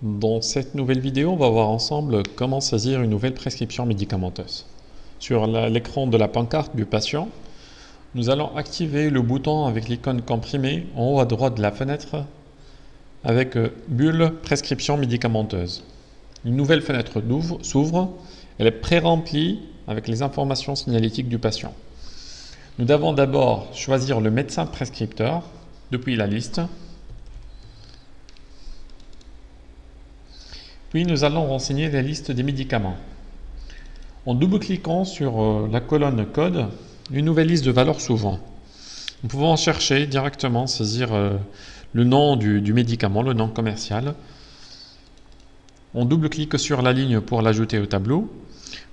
Dans cette nouvelle vidéo, on va voir ensemble comment saisir une nouvelle prescription médicamenteuse. Sur l'écran de la pancarte du patient, nous allons activer le bouton avec l'icône comprimée en haut à droite de la fenêtre avec bulle prescription médicamenteuse. Une nouvelle fenêtre s'ouvre, elle est pré-remplie avec les informations signalétiques du patient. Nous devons d'abord choisir le médecin prescripteur depuis la liste. Puis nous allons renseigner la liste des médicaments. En double-cliquant sur la colonne code, une nouvelle liste de valeurs s'ouvre. Nous pouvons chercher directement, saisir le nom du médicament, le nom commercial. On double-clique sur la ligne pour l'ajouter au tableau.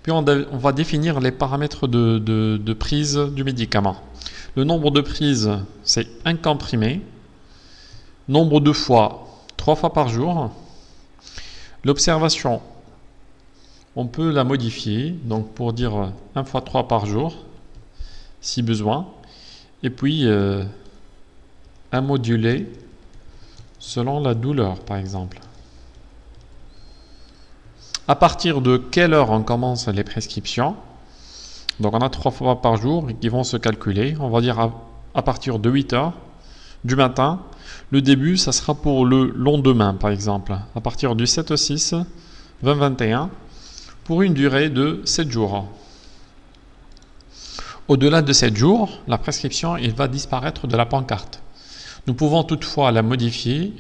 Puis on va définir les paramètres de prise du médicament. Le nombre de prises, c'est 1 comprimé. Nombre de fois, 3 fois par jour. L'observation, on peut la modifier, donc pour dire 1 fois 3 par jour, si besoin. Et puis, à moduler selon la douleur, par exemple. À partir de quelle heure on commence les prescriptions? Donc on a 3 fois par jour qui vont se calculer. On va dire à partir de 8 heures du matin. Le début, ça sera pour le lendemain, par exemple, à partir du 7/6/2021, pour une durée de 7 jours. Au-delà de 7 jours, la prescription il va disparaître de la pancarte. Nous pouvons toutefois la modifier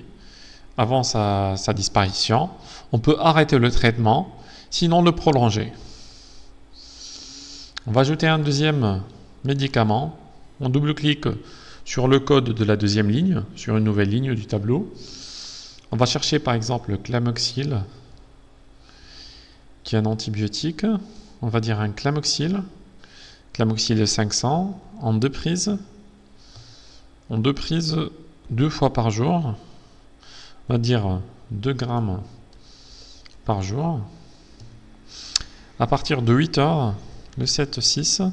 avant sa disparition. On peut arrêter le traitement, sinon le prolonger. On va ajouter un deuxième médicament. On double-clique sur le code de la deuxième ligne, sur une nouvelle ligne du tableau. On va chercher par exemple le Clamoxyl, qui est un antibiotique. On va dire un Clamoxyl. Clamoxyl 500 en 2 prises. En 2 prises, 2 fois par jour. On va dire 2 grammes par jour. À partir de 8 heures, le 7/6.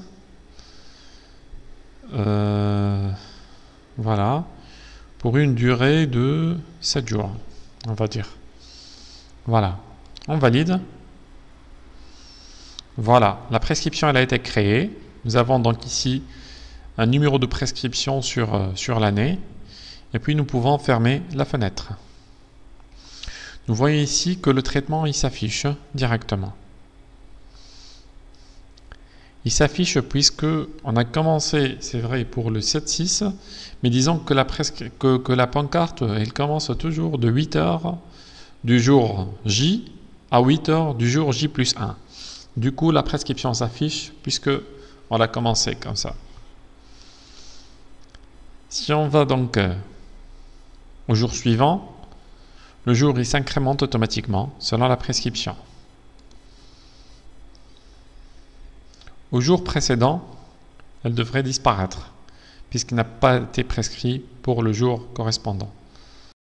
Voilà, pour une durée de 7 jours, on va dire. Voilà, on valide. Voilà, la prescription elle a été créée. Nous avons donc ici un numéro de prescription sur l'année. Et puis nous pouvons fermer la fenêtre. Nous voyons ici que le traitement il s'affiche directement. Il s'affiche puisque on a commencé, c'est vrai, pour le 7/6, mais disons que la pancarte, elle commence toujours de 8 heures du jour J à 8 heures du jour J+1. Du coup, la prescription s'affiche puisque on a commencé comme ça. Si on va donc au jour suivant, le jour il s'incrémente automatiquement selon la prescription. Au jour précédent, elle devrait disparaître, puisqu'il n'a pas été prescrit pour le jour correspondant.